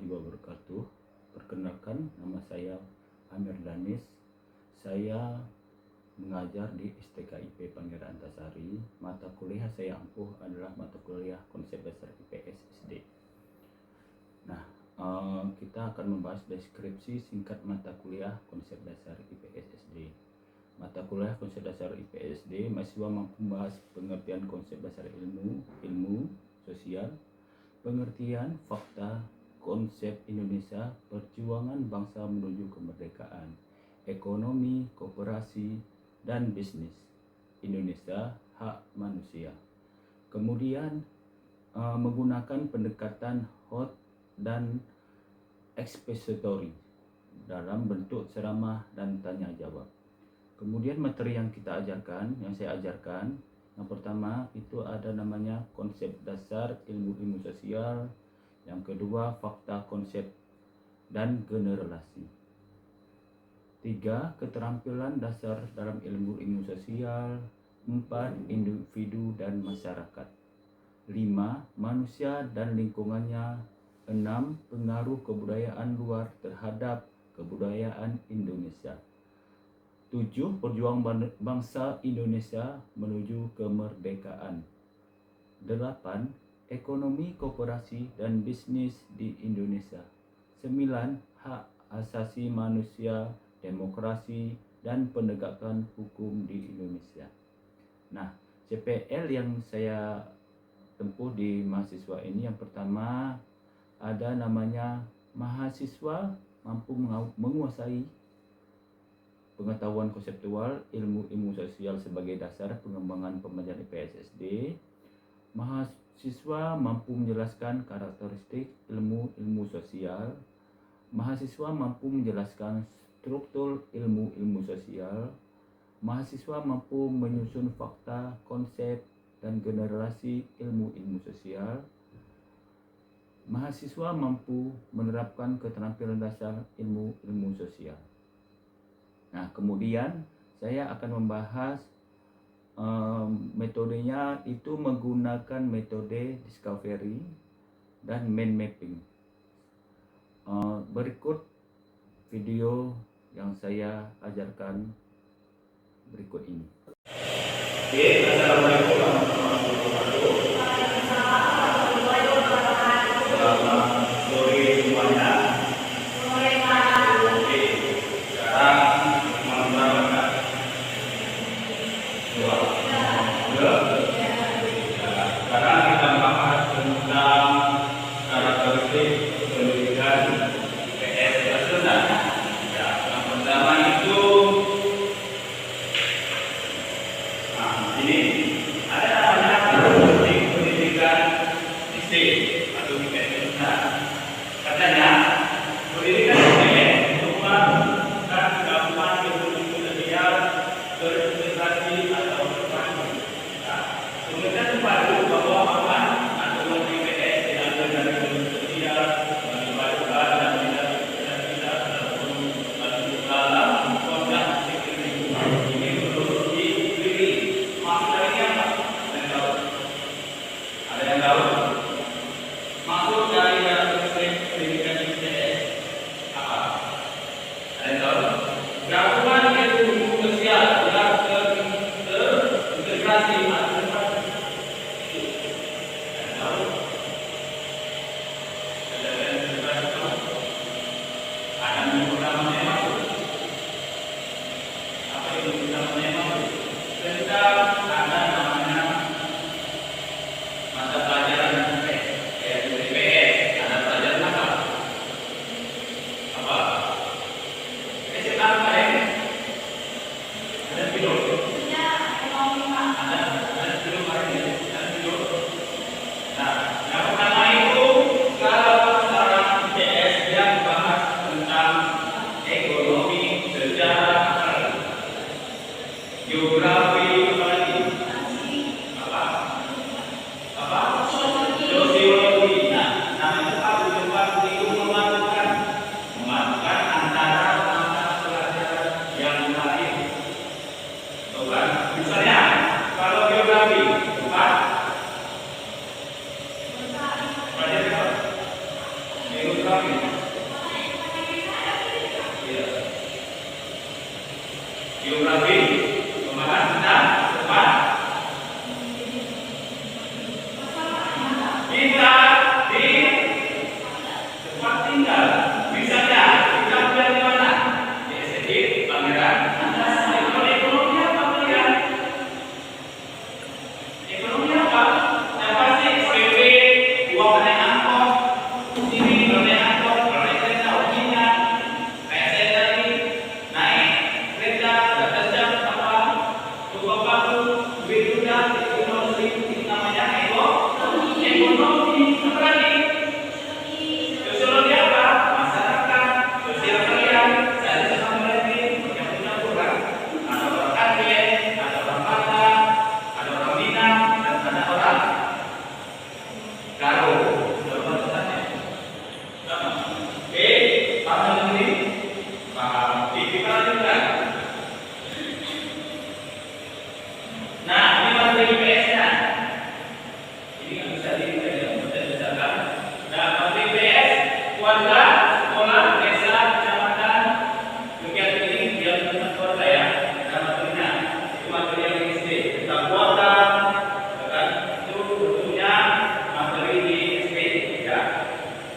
warahmatullahi wabarakatuh. Perkenalkan, nama saya Amir Danis. Saya mengajar di STKIP Pangeran Antasari. Mata kuliah saya ampuh adalah mata kuliah konsep dasar IPS SD. Nah, kita akan membahas deskripsi singkat mata kuliah konsep dasar IPS SD. Mata kuliah konsep dasar IPS SD, mahasiswa mampu membahas pengertian konsep dasar ilmu sosial, pengertian fakta, konsep Indonesia, perjuangan bangsa menuju kemerdekaan, ekonomi, koperasi, dan bisnis Indonesia, hak manusia. Kemudian menggunakan pendekatan hot dan expository dalam bentuk ceramah dan tanya jawab. Kemudian materi yang saya ajarkan, yang pertama itu ada namanya konsep dasar ilmu sosial, yang kedua fakta, konsep, dan generasi. 3. Keterampilan dasar dalam ilmu sosial. 4. Individu dan masyarakat. 5. Manusia dan lingkungannya. 6. Pengaruh kebudayaan luar terhadap kebudayaan Indonesia. 7. Perjuangan bangsa Indonesia menuju kemerdekaan. 8. Ekonomi, koperasi, dan bisnis di Indonesia. 9. Hak asasi manusia, demokrasi, dan penegakan hukum di Indonesia. Nah, CPL yang saya tempuh di mahasiswa ini, yang pertama ada namanya mahasiswa mampu menguasai pengetahuan konseptual ilmu sosial sebagai dasar pengembangan pembelajaran IPS SD. Mahasiswa mampu menjelaskan karakteristik ilmu sosial. Mahasiswa mampu menjelaskan struktur ilmu sosial. Mahasiswa mampu menyusun fakta, konsep, dan generasi ilmu sosial. Mahasiswa mampu menerapkan keterampilan dasar ilmu sosial. Nah, kemudian saya akan membahas metodenya itu menggunakan metode discovery dan mind mapping. Berikut video yang saya ajarkan berikut ini. Oke, assalamualaikum warahmatullahi wabarakatuh. Selamat sore semuanya. Oke, sekarang kita bahas tentang karakteristik pendidikan IPS nasional. Ya, yang pertama itu, ini Geografi, pemakan dan tempat kita di tempat tinggal. Misalnya kita tinggal di mana? Di SDG Pangeran Antasari. Kalau ekonomi apa kalian? Ekonomi apa? Yang pasti SPP, uang naik angkot, sini naik angkot, kalau naik kereta ujinya, kayak saya tadi naik kereta. Ekonomi berarti sosiologi apa? Masyarakat, sosial kalian, saya sama berarti punya kurang. Ada orang Aceh, ada orang Batak, ada orang Minang, dan ada orang Garo. Coba tanya. Paham ini? Paham. Kita juga. Nah, ini materi IPS-nya. Ini kan bisa dibesarkan. Nah, materi IPS, keluarga, sekolah, desa, kecamatan, kegiatan ini dia tentang keluarga ya. Nah, materinya itu materi yang SD tentang keluarga, kan? Itu bentuknya materi di SD ya.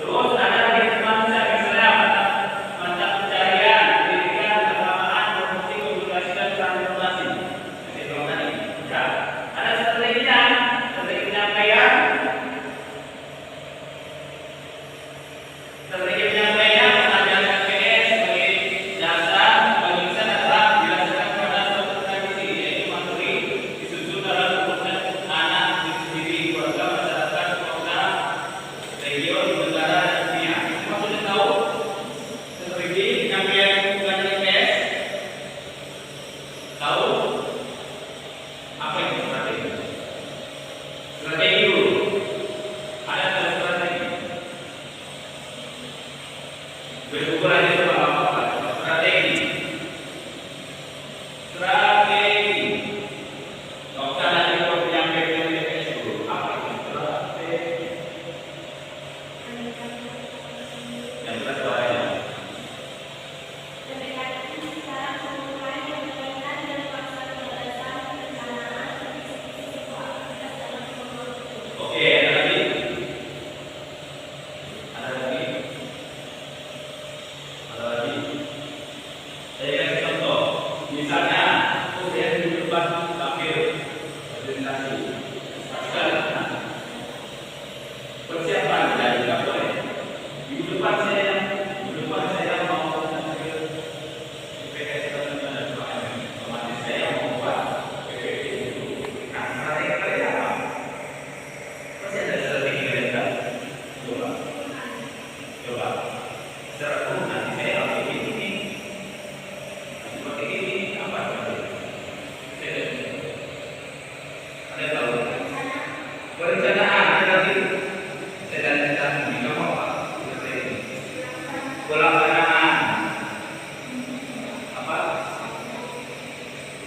Terus ada lagi tentang misalnya mata pencarian, pendidikan, keagamaan, promosi, komunikasi dan transportasi. Ya, ada strateginya, strategi penyampaian, pengajaran PS sebagai dasar penulisan adalah dilaksanakan pada suatu tradisi, yaitu materi disusun dalam komunitas anak diri keluarga masyarakat kota region negara dan dunia. Semua sudah tahu strategi penyampaian pengajaran PS? Tahu? Apa itu strategi? Strategi dulu. Ada strategi. Berukuran itu apa? Strategi. Strategi. Kalau kita nanti mau menyampaikan dulu, apa itu strategi? Yang kedua ya. Oke, ada lagi? Ada lagi? Ada lagi? Saya kasih contoh. Misalnya, kemudian di depan tampil presentasi. Persiapan dari tidak boleh. Di depan saya mau tampil IPS dan otomatis saya mau buat PPT itu. Nah, strategi kalian apa? Masih ada strategi kalian kan? Coba. Secara umum nanti saya ambil ini. Seperti ini apa strategi? Ada tahu? Perencanaan ada lagi. Saya dan rencana ini kamu apa? Pelaksanaan. Apa?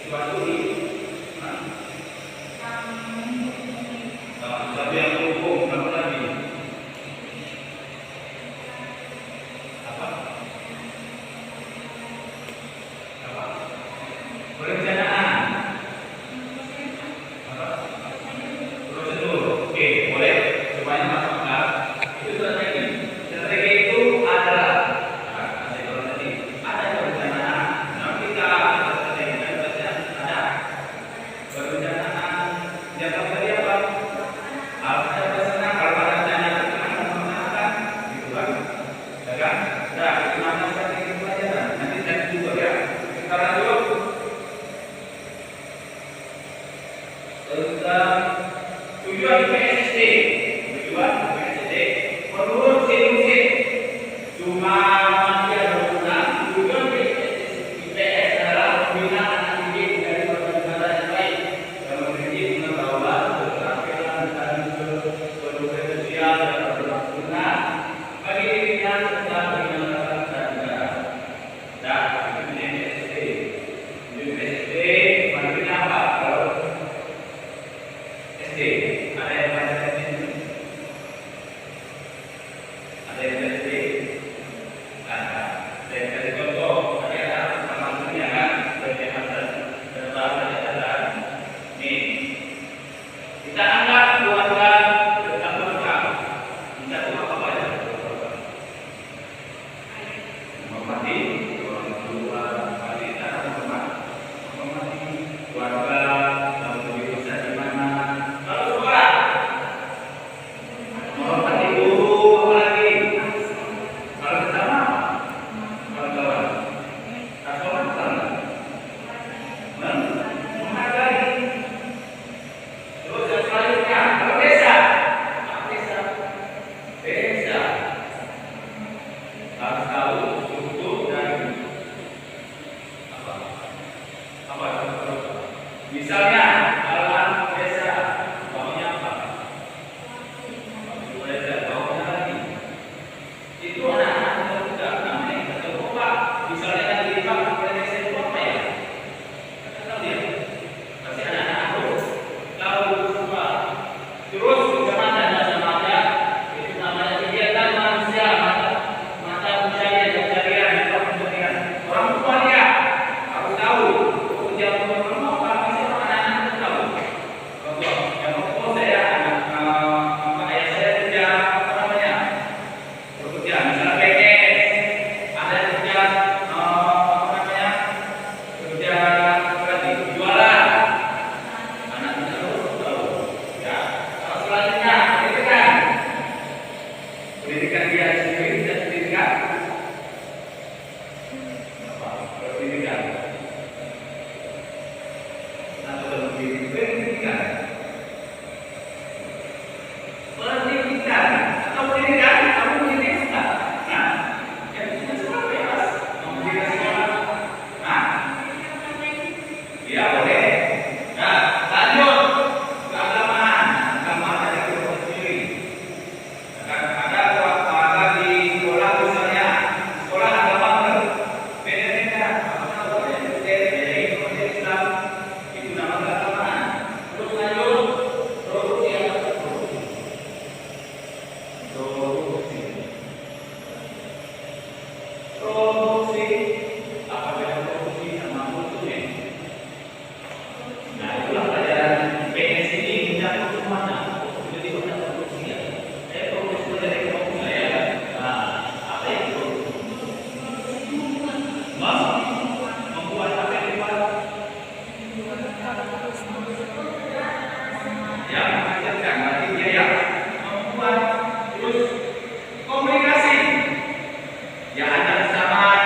Suatu ini. Tapi yang hukum apa lagi? Apa? Perencanaan. Apa? Prosedur. Oke, boleh. Semuanya masuk akal. Itu strategi. Strategi itu adalah saya bilang tadi ada perencanaan. Nah, kita strategi ada perencanaan. Jangka tadi apa? Harus ada pesanan. Kalau ada rencana kan, gitu kan? Ya kan? Nah, itu namanya strategi pelajaran. Nanti saya juga ya. Kita lanjut tentang tujuan PSSD. Tujuan PSSD menurut Sinusik cuma masih ada penggunaan. Tujuan IPS adalah membina anak didik dari berbagai negara yang lain dan mendidik pengetahuan, keterampilan, dan kepedulian sosial dan berguna bagi dirinya serta bagi masyarakat dan negara. Dan PSSD, PSSD materinya apa? Kalau SD ada yang harus tahu struktur dan apa misalnya alam desa baunya apa? Desa baunya lagi itu anak-anak muda namanya kita coba misalnya yang dipakai desa itu apa ya? Kita lihat pasti anak-anak aku lalu semua terus kecamatan dan remaja itu namanya kegiatan manusia mata pencarian orang tua dia harus tahu pekerjaan rumah pasti anak-anak itu tahu. Contoh yang waktu saya ayah saya kerja apa namanya bekerja misalnya PNS ada kerja apa namanya kerja berarti jualan anak itu tahu ya. Selanjutnya pendidikan dia sendiri dan pendidikan apa? Pendidikan atau pendidikan atau pendidikan kamu mendidik enggak? Nah, yang itu sekolah bebas mendidik sekolah. Nah, ya boleh. Nah, lanjut keagamaan ada kelompok sendiri. Ada di sekolah misalnya sekolah agama beda-beda apa beda Islam itu nama keagamaan. Terus lanjut produksi apa produksi apa beda produksi sama konsumen. Nah itulah pelajaran PNS ini menyangkut kemana jadi mana produksinya. Saya produksi dari kelompok saya. Nah apa itu? Membuat apa yang dibuat? Ya mengajarkan berarti dia yang membuat. Terus komunikasi ya ada sama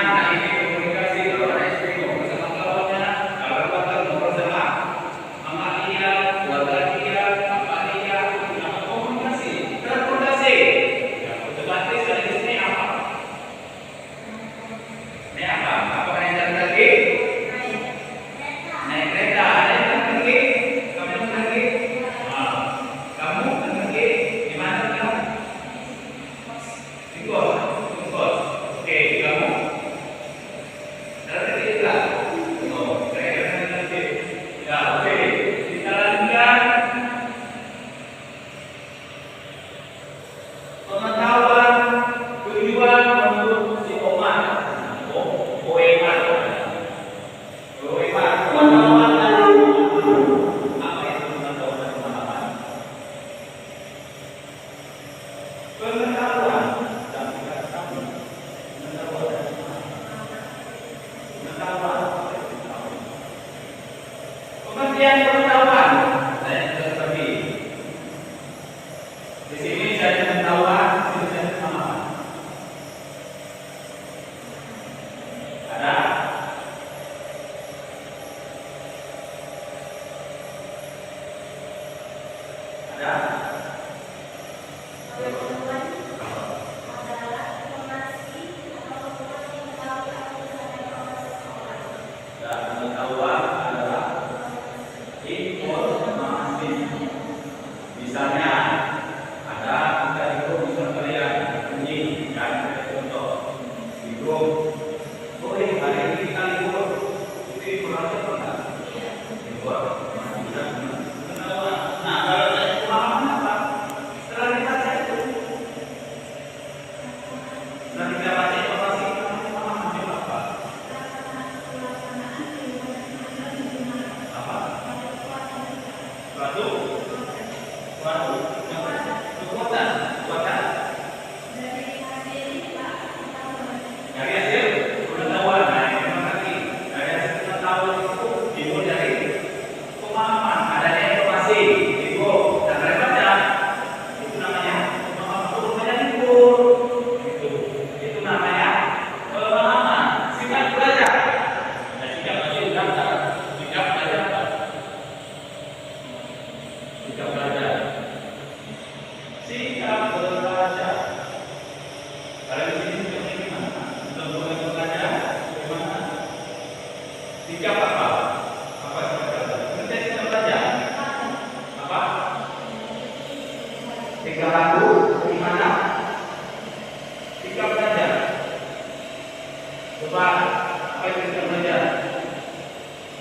Coba apa yang bisa belajar?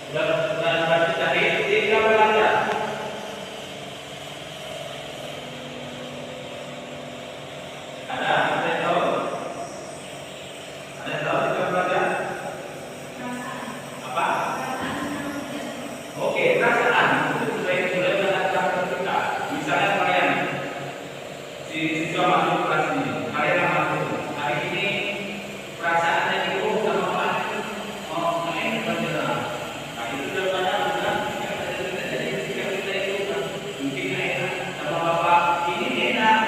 Sudah cari tiga belajar. Ada yang tahu? Ada yang tahu tiga belajar? Apa? Oke, perasaan itu sudah belajar kita. Misalnya kalian si siswa masuk kelas ini, kalian masuk hari ini perasaannya itu sama apa? Oh, main pelajaran. Nah itu sudah banyak bukan? Jadi sikap kita itu mungkin enak sama bapak ini enak.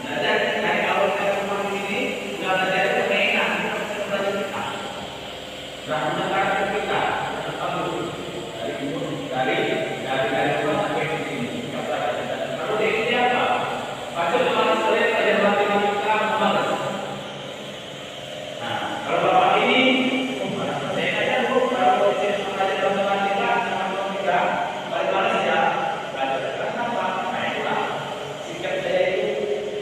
Nah dari awal saya rumah di sini sudah belajar itu enak. Kita belajar kita. Sudah mendengarkan kita. Dari rumah sampai di sini. Lalu ini apa? Pasal teman saya pelajaran matematika malas. Nah, kalau bapak ini, saya tanya dulu kalau saya pelajaran matematika paling malas ya. Karena apa? Nah itulah sikap saya itu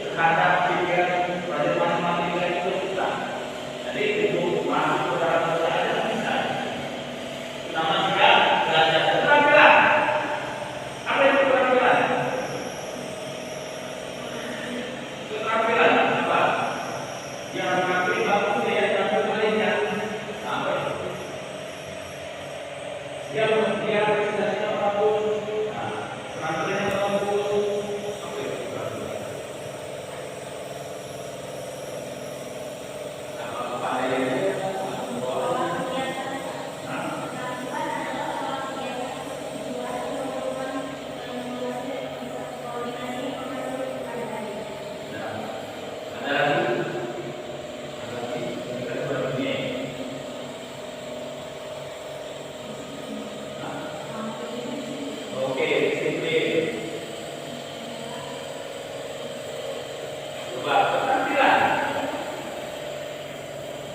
terhadap pikiran pelajaran matematika itu susah. Jadi itu masuk ke dalam saya bisa. Nama juga belajar keterampilan. Apa itu keterampilan? Keterampilan apa? Yang terampil bagus ya, terampil lainnya. Apa itu? Dia presentasinya bagus. Nah, keterampilannya bagus. Apa itu keterampilan? Apa ada yang oke, disiplin. Coba keterampilan.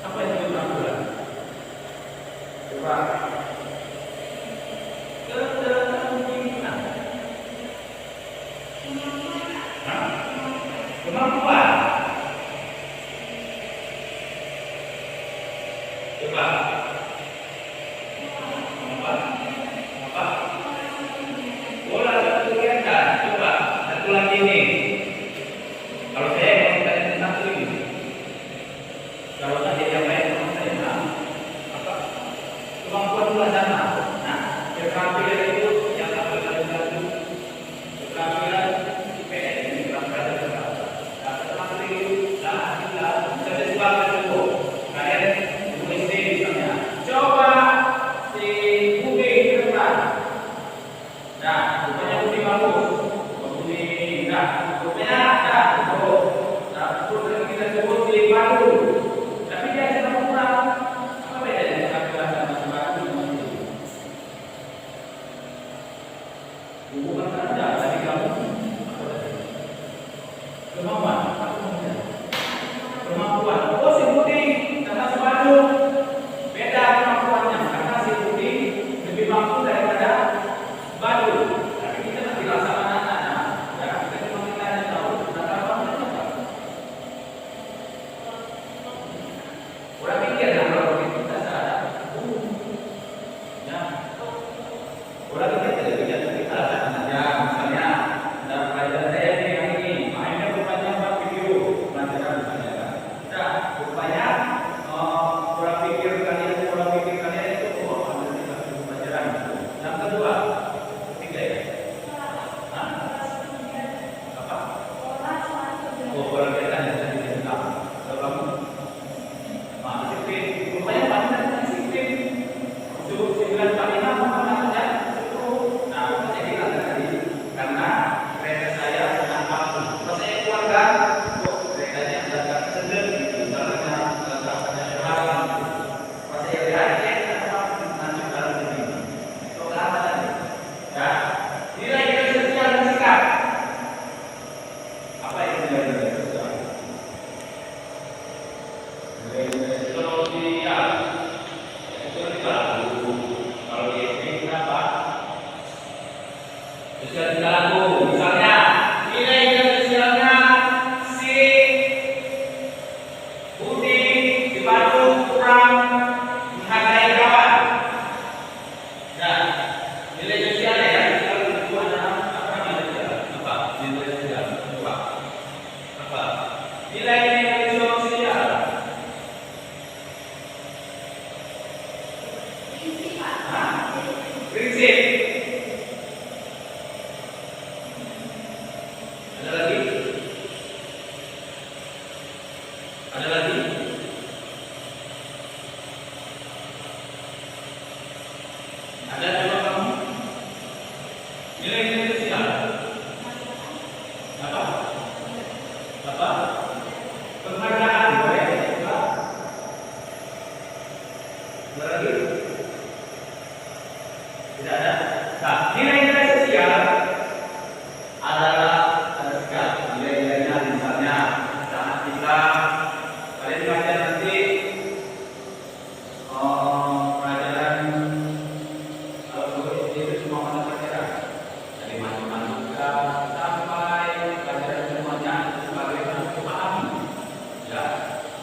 Apa itu keterampilan? Coba keterampilan. Kemampuan. Coba. Apa? Bola satu kelihatan. Coba satu lagi nih. Kalau saya mau tanya satu ini. Kalau tadi yang lain sama saya apa? Kemampuan bola sama. Nah, keterampilan itu yang apa kalian tahu? Keterampilan IPS ini keterampilan berapa? Nah, keterampilan itu kita sebabkan dulu. Kalian tulis di misalnya. Coba si Budi ke depan. Nah, rupanya Budi bagus. Budi enggak. Rupanya enggak. Nah, terus kita sebut si baru. Tapi dia sedang kurang. Apa bedanya keterampilan sama si baru? lagi? Tidak ada. Nah, nilai-nilai sosial adalah nilai-nilainya misalnya saat kita kalian belajar nanti pelajaran itu semua mata pelajaran dari matematika sampai pelajaran semuanya sebagaimana memahami ya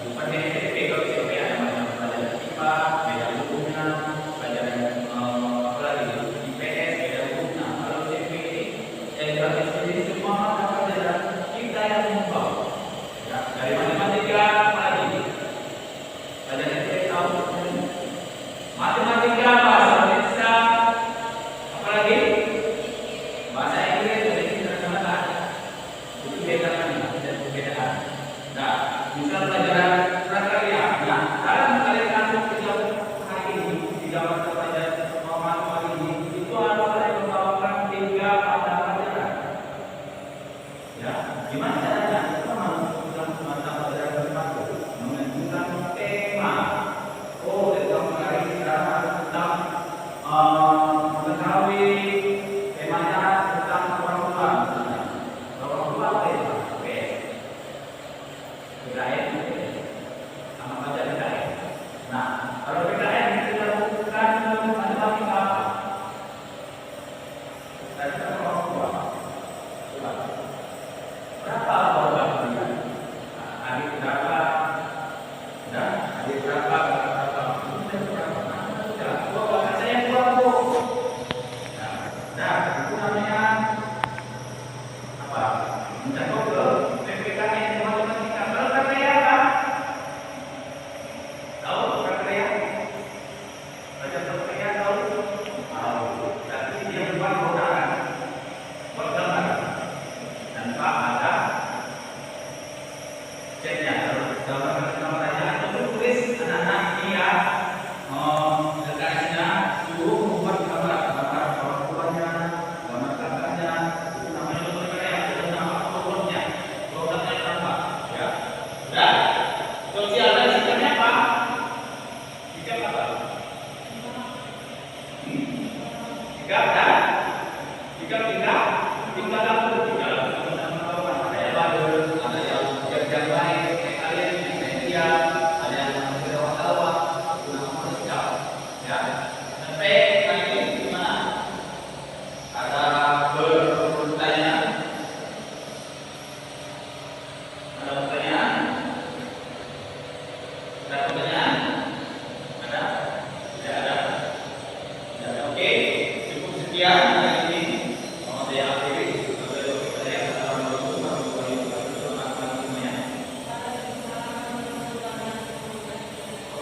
bukan SMP kalau SMP ada macam pelajaran IPA beda bukunya pelajaran apa lagi IPS beda bukunya kalau SMP ini semua mata pelajaran kita yang membawa ya dari matematika lagi pelajaran SMP tahu matematika bahasa Indonesia apalagi bahasa Inggris dari internasional itu beda kan ada perbedaan. Nah, misal pelajaran prakarya. Nah, dalam kalian masuk ke dalam hari ini di dalam pelajaran matematika ini itu harus kalian membawakan 3 mata pelajaran. Ya, gimana caranya? Kita masuk dalam mata pelajaran berbagai menentukan tema. Oh, tentang hari tentang mengetahui temanya tentang orang tua misalnya. Orang tua apa ya? Oke. PKN sama baca PKN. Nah, kalau PKN kita lakukan matematika apa? Tadi orang tua. Coba. Berapa orang tua? Adik berapa? Dan adik berapa?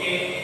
Okay.